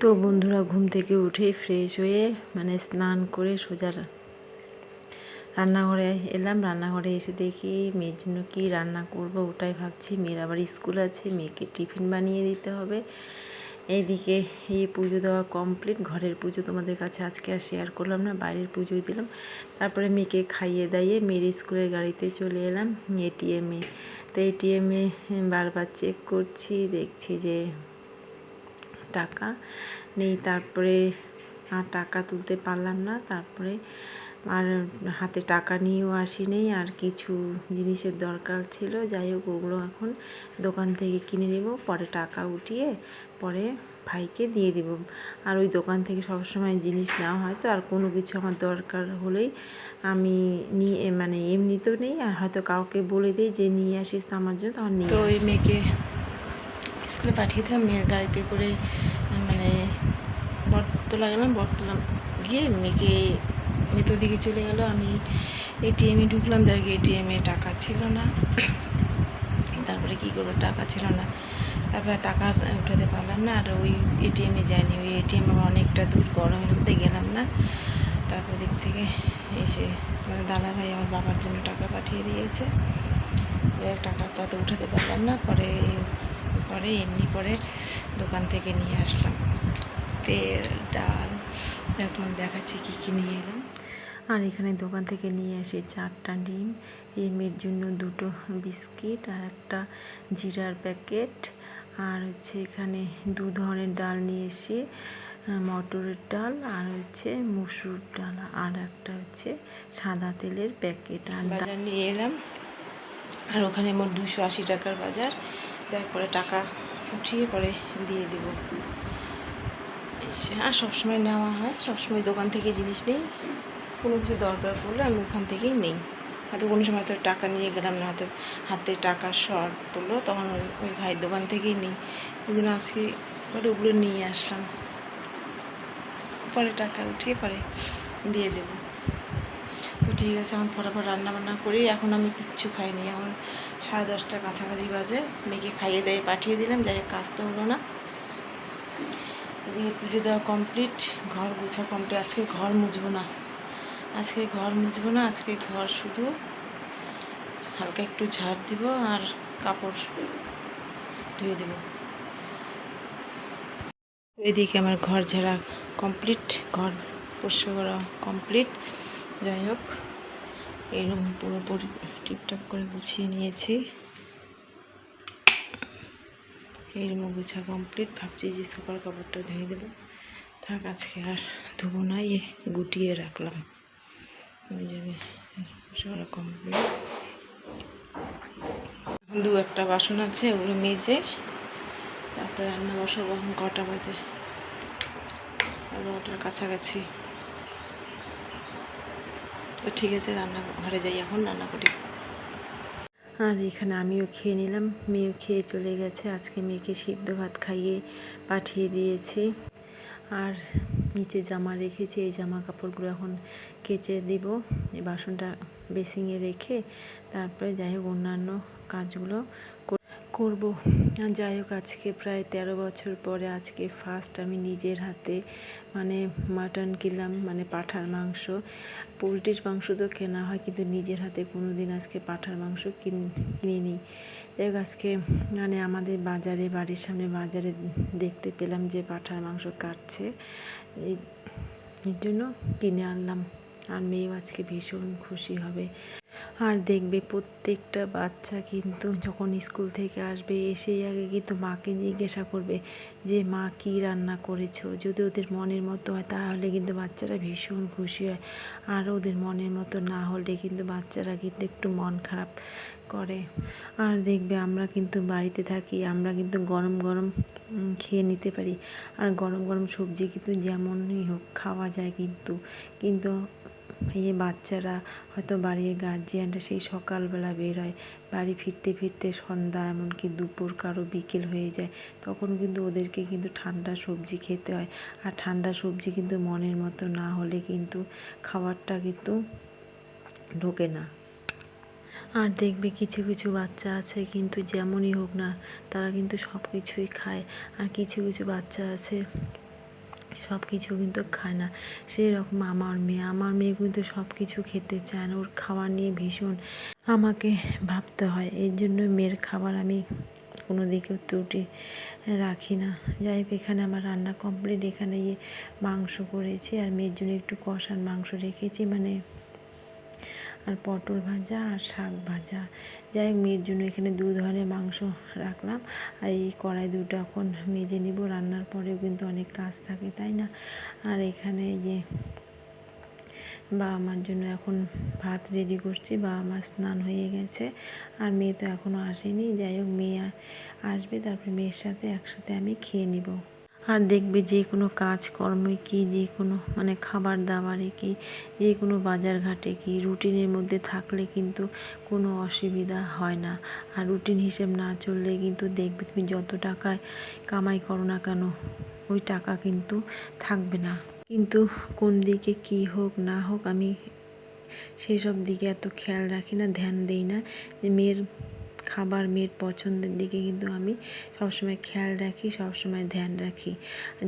তো বন্ধুরা, ঘুম থেকে উঠে ফ্রেশ হয়ে স্নান করে সোজা রান্নাঘরে এলাম। রান্নাঘরে এসে দেখি মেয়ের জন্য কী রান্না করব ওটাই ভাবছি। মেয়ের আবার স্কুল আছে, মেয়েকে টিফিন বানিয়ে দিতে হবে। এইদিকে এই পুজো দেওয়া কমপ্লিট। ঘরের পুজো তোমাদের কাছে আজকে আর শেয়ার করলাম না, বাইরের পুজোই দিলাম। তারপরে মেয়েকে খাইয়ে দাইয়ে মেয়ের স্কুলের গাড়িতে চলে এলাম এটিএমে। তো এটিএমে বারবার চেক করছি, দেখছি যে টাকা নেই। তারপরে আর টাকা তুলতে পারলাম না। তারপরে আর হাতে টাকা নিয়েও আসিনি। আর কিছু জিনিসের দরকার ছিল, যাই হোক ওগুলো এখন দোকান থেকে কিনে নেব। পরে টাকা উঠিয়ে পরে ভাইকে দিয়ে দেব। আর ওই দোকান থেকে সবসময় জিনিস নেওয়া হয়, তো আর কোনো কিছু আমার দরকার হলেই আমি নিয়ে এমনিতেও নেই, আর হয়তো কাউকে বলে দিই যে নিয়ে আসিস তো আমার জন্য, তখন নিয়ে। তো ওই মেয়েকে স্কুলে পাঠিয়ে দিলাম মেয়ের গাড়িতে করে। বটতলা গেলাম, বটতলা গিয়ে মেয়েকে মেতো দিকে চলে গেল। আমি এটিএমে ঢুকলাম, দেখি এটিএমে টাকা ছিল না। তারপরে কী করবো, টাকা ছিল না। তারপরে টাকা উঠাতে পারলাম না, আর ওই এটিএমে যাইনি। ওই এটিএম অনেকটা দূর, গরমের মধ্যে গেলাম না। তারপর দিক থেকে এসে দাদাভাই আমার বাবার জন্য টাকা পাঠিয়ে দিয়েছে। টাকাটা তো উঠাতে পারলাম না। পরে পরে দোকান থেকে নিয়ে আসলাম তেল, ডাল। এখন দেখাচ্ছি কী কী নিয়ে এলাম। আর এখানে দোকান থেকে নিয়ে আসি 4টা ডিম, মেয়ের জন্য 2টো বিস্কিট, আর একটা জিরার প্যাকেট। আর হচ্ছে এখানে 2 ধরনের ডাল নিয়ে এসে, মটরের ডাল আর হচ্ছে মুসুর ডাল, আর একটা হচ্ছে সাদা তেলের প্যাকেট। আর বাজার নিয়ে এলাম। আর ওখানে মোট 280 টাকার বাজার। তারপরে টাকা উঠিয়ে পরে দিয়ে দেব। আর সবসময় নেওয়া হয়, সবসময় দোকান থেকে জিনিস নেই। কোনো কিছু দরকার পড়লে আমি ওখান থেকেই নেই। হয়তো কোনো সময় হয়তো টাকা নিয়ে গেলাম না, হয়তো হাতে টাকা শর্ট পড়লো, তখন ওই ভাইয়ের দোকান থেকেই নিই। এই জন্য আজকে পরে ওগুলো নিয়ে আসলাম। পরে টাকা উঠিয়ে পরে দিয়ে দেবো। তো ঠিক আছে, আমার ফটাফট রান্নাবান্না করি। এখন আমি কিচ্ছু খাইনি, আমার 10:30 কাছাকাছি বাজে। মেয়েকে খাইয়ে দিয়ে পাঠিয়ে দিলাম, যাই কাজ তো হলো না। এদিকে পুজো দেওয়া কমপ্লিট, ঘর গোছা কমপ্লিট। আজকে ঘর মুছবো না, আজকে ঘর শুধু হালকা একটু ঝাড় দিব আর কাপড় ধুয়ে দেব। এদিকে আমার ঘর ঝাড়া কমপ্লিট, ঘর পরিষ্কার করা কমপ্লিট। যাই হোক, এই রুম পুরোপুরি টিপটপ করে গুছিয়ে নিয়েছি। এই রুম গুছা কমপ্লিট। ভাবছি যে সুপার কাপড়টা ধুয়ে দেবো। থাক, আজকে আর ধুবো না, গুটিয়ে রাখলাম। ওই জায়গায় কমপ্লিট। এখন 2-1টা বাসন আছে, ওগুলো মেজে তারপরে রান্না বসাবো। এখন কটা বাজে? 11টার কাছাকাছি। তো ঠিক আছে, রান্নাঘরে যাই, এখন রান্না করি। আর এখানে আমিও খেয়ে নিলাম, মেয়েও খেয়ে চলে গেছে। আজকে মেয়েকে সিদ্ধ ভাত খাইয়ে পাঠিয়ে দিয়েছি। আর নিচে জামা রেখেছি, এই জামা কাপড়গুলো এখন কেচে দিব। এই বাসনটা বেসিংয়ে রেখে তারপরে যাই হোক অন্যান্য কাজগুলো করব। যাই হোক, আজকে প্রায় 13 বছর পরে আজকে ফার্স্ট আমি নিজের হাতে মাটন কিনলাম, পাঁঠার মাংস। পোলট্রির মাংস তো কেনা হয়, কিন্তু নিজের হাতে কোনো দিন আজকে পাঁঠার মাংস কিনিনি। যাই হোক, আজকে আমাদের বাড়ির সামনে বাজারে দেখতে পেলাম যে পাঁঠার মাংস কাটছে, এর জন্য কিনে আনলাম। আর মেয়েও আজকে ভীষণ খুশি হবে। আর দেখবে প্রত্যেকটা বাচ্চা কিন্তু যখন স্কুল থেকে আসবে, এসেই আগে কিন্তু মাকে জিজ্ঞাসা করবে যে মা কী রান্না করেছো। যদি ওদের মনের মতো হয় তাহলে কিন্তু বাচ্চারা ভীষণ খুশি হয়, আর ওদের মনের মতো না হলে কিন্তু বাচ্চারা কিন্তু একটু মন খারাপ করে। আর দেখবে আমরা কিন্তু বাড়িতে থাকি, আমরা কিন্তু গরম গরম খেয়ে নিতে পারি, আর গরম গরম সবজি কিন্তু যেমনই হোক খাওয়া যায়। কিন্তু এই বাচ্চারা হয়তো বাড়ির গার্জিয়ানরা সেই সকালবেলা বেরোয়, বাড়ি ফিরতে ফিরতে সন্ধ্যা, এমনকি দুপুর, কারো বিকেল হয়ে যায়। তখন কিন্তু ওদেরকে কিন্তু ঠান্ডা সবজি খেতে হয়, আর ঠান্ডা সবজি কিন্তু মনের মতো না হলে কিন্তু খাবারটা কিন্তু ঢোকে না। আর দেখবে কিছু কিছু বাচ্চা আছে কিন্তু যেমনই হোক না, তারা কিন্তু সব কিছুই খায়। আর কিছু কিছু বাচ্চা আছে সব কিছু কিন্তু খায় না। সেই রকম আমার মেয়ে কিন্তু সব কিছু খেতে চায় না, ওর খাবার নিয়ে ভীষণ আমাকে ভাবতে হয়। এর জন্য মেয়ের খাবার আমি কোনো দিকেও ত্রুটি রাখি না। যাই হোক, এখানে আমার রান্না কমপ্লিট। এখানে মাংস করেছি আর মেয়ের জন্য একটু কষার মাংস রেখেছি, মানে আর পটল ভাজা আর শাক ভাজা। যাই হোক, মেয়ের জন্য এখানে 2 ধরনের মাংস রাখলাম। আর এই কড়াই দুটো এখন মেজে নিব, রান্নার পরেও কিন্তু অনেক কাজ থাকে, তাই না? আর এখানে বাবা মার জন্য এখন ভাত রেডি করছি। বাবা মা স্নান হয়ে গেছে আর মেয়ে তো এখনও আসেনি। যাই হোক, মেয়ে আসবে, তারপরে মেয়ের সাথে একসাথে আমি খেয়ে নিব। আর দেখবে যে কোনো কাজকর্মে কি, যে কোনো মানে খাবার দাবারে কি, যে কোনো বাজারঘাটে কি, রুটিনের মধ্যে থাকলে কিন্তু কোনো অসুবিধা হয় না। আর রুটিন হিসেব না চললে কিন্তু দেখবে তুমি যত টাকায় কামাই করো না কেন, ওই টাকা কিন্তু থাকবে না। কিন্তু কোন দিকে কি হোক না হোক, আমি সেসব দিকে এত খেয়াল রাখি না, ধ্যান দিই না। যে মেয়ের খাবার, মেয়ের পছন্দের দিকে কিন্তু আমি সবসময় খেয়াল রাখি, সবসময় ধ্যান রাখি।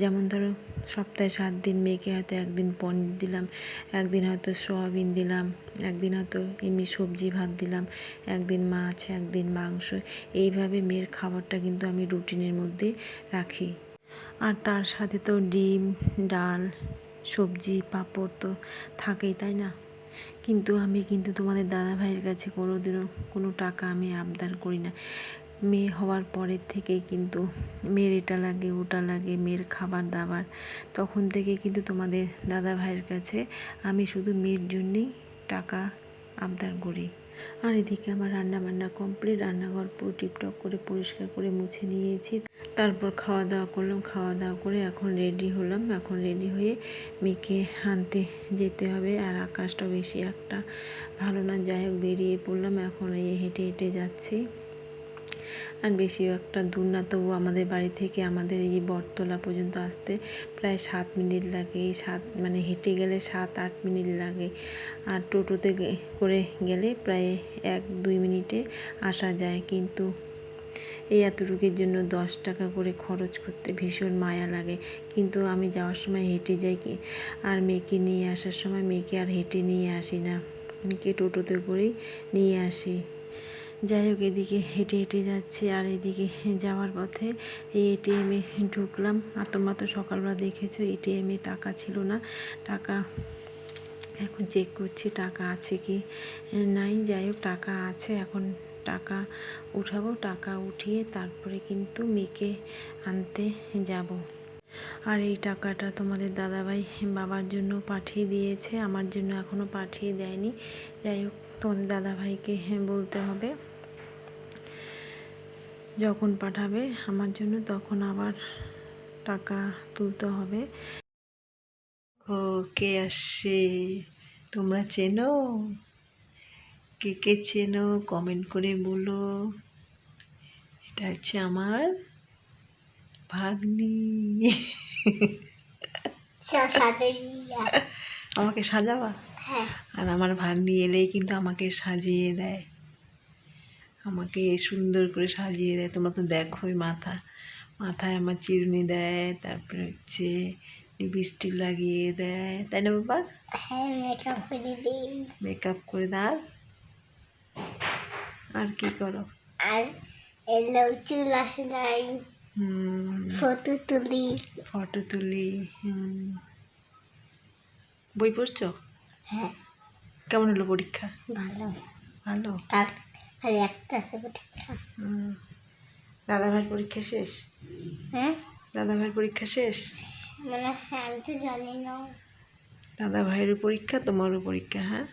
যেমন ধরো, সপ্তাহে 7 দিন মেয়েকে হয়তো একদিন পনির দিলাম, একদিন হয়তো সয়াবিন দিলাম, একদিন হয়তো এমনি সবজি ভাত দিলাম, একদিন মাছ, একদিন মাংস। এইভাবে মেয়ের খাবারটা কিন্তু আমি রুটিনের মধ্যে রাখি। আর তার সাথে তো ডিম, ডাল, সবজি, পাঁপড় তো থাকেই, তাই না? কিন্তু আমি কিন্তু তোমাদের দাদাভাইয়ের কাছে কোনোদিনও কোনো টাকা আমি আবদার করি না। মেয়ে হওয়ার পরের থেকেই কিন্তু মেয়ের এটা লাগে ওটা লাগে, মেয়ের খাবার দাবার, তখন থেকে কিন্তু তোমাদের দাদাভাইয়ের কাছে আমি শুধু মেয়ের জন্যেই টাকা আবদার করি। আর এদিকে আমার রান্নাবান্না কমপ্লিট। রান্নাঘর পুরো টিপটপ করে পরিষ্কার করে মুছে নিয়েছি। তারপর খাওয়া দাওয়া করলাম, খাওয়া দাওয়া করে এখন রেডি হলাম। এখন রেডি হয়ে মেয়েকে আনতে যেতে হবে। আর আকাশটা বেশি একটা ভালো না, যাই হোক বেরিয়ে পড়লাম। এখন হেঁটে হেঁটে যাচ্ছি। আর বেশিও একটা দূর না, তবু আমাদের বাড়ি থেকে আমাদের এই বটতলা পর্যন্ত আসতে প্রায় 7 মিনিট লাগে। মানে হেঁটে গেলে 7-8 মিনিট লাগে। আর টোটোতে করে গেলে প্রায় 1-2 মিনিটে আসা যায়। কিন্তু এই এতটুকুর জন্য 10 টাকা করে খরচ করতে ভীষণ মায়া লাগে। কিন্তু আমি যাওয়ার সময় হেঁটে যাই, আর মেয়েকে নিয়ে আসার সময় মেয়েকে আর হেঁটে নিয়ে আসি না, মেয়েকে টোটোতে করেই নিয়ে আসি। যাই হোক, এদিকে হেঁটে হেঁটে যাচ্ছি। আর এদিকে যাওয়ার পথে এই এটিএমে ঢুকলাম। আর তোমরা তো সকালবেলা দেখেছো এটিএমে টাকা ছিল না। টাকা এখন চেক করছি টাকা আছে কি নাই। যাই হোক, টাকা আছে। এখন টাকা উঠাবো, টাকা উঠিয়ে তারপরে কিন্তু মেয়েকে আনতে যাব। আর এই টাকাটা তোমাদের দাদাভাই বাবার জন্য পাঠিয়ে দিয়েছে, আমার জন্য এখনও পাঠিয়ে দেয়নি। যাই হোক, তোমাদের দাদাভাইকে বলতে হবে, যখন পাঠাবে আমার জন্য তখন আবার টাকা তুলতে হবে। ও, কে আসছে তোমরা চেনো? কে কে চেনো কমেন্ট করে বলো। এটা হচ্ছে আমার ভাগ্নি। আমাকে সাজাবা? হ্যাঁ। আর আমার ভাগ্নি এলেই কিন্তু আমাকে সাজিয়ে দেয়, আমাকে সুন্দর করে সাজিয়ে দেয়। তোমরা তো দেখোই, মাথায় আমার চিরুনি দেয়, তারপরে হচ্ছে লিপস্টিক লাগিয়ে দেয়, তাই না বাবা? হ্যাঁ, মেকআপ করে দিই। মেকআপ করে দাও। আর কি করো? আর এলো চুল আসলাই, ফটো তুলি। বই পড়ছো? হ্যাঁ। কেমন হলো পরীক্ষা? ভালো। আর একটা আছে পরীক্ষা। দাদাভাইয়ের পরীক্ষা শেষ? হ্যাঁ, দাদাভাইয়ের পরীক্ষা শেষ? মানে আমি তো জানি না। দাদাভাইয়ের পরীক্ষা, তোমারও পরীক্ষা? হ্যাঁ,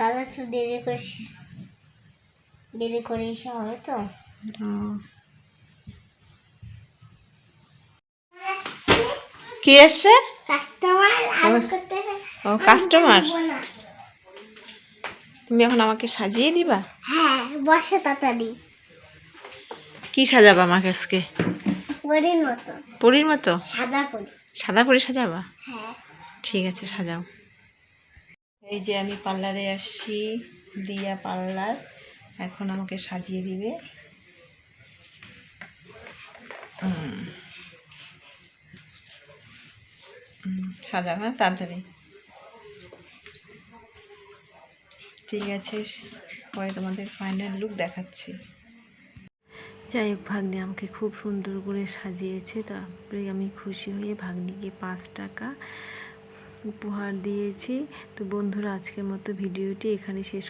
দাদা তো দেরি করে এসে হবে তো। কে আসছে? ও, কাস্টমার। তুমি এখন আমাকে সাজিয়ে দিবা? হ্যাঁ, বসে তাড়াতাড়ি। কি সাজাবা আমাকে আজকে? পরীর মতো। পরীর মতো? সাদা পরি সাজাবা? হ্যাঁ। ঠিক আছে, সাজাও। এই যে আমি পার্লারে আসছি, দিয়া পার্লার। এখন আমাকে সাজিয়ে দিবে। সাজাও, হ্যাঁ তাড়াতাড়ি। ঠিক আছে, পরে তোমাদের ফাইনাল লুক দেখাচ্ছি। যাই হোক, ভাগ্নি আমাকে খুব সুন্দর করে সাজিয়েছে, তারপরে আমি খুশি হয়ে ভাগ্নিকে 5 টাকা উপহার দিয়েছি। তো বন্ধুরা, আজকের মতো ভিডিওটি এখানে শেষ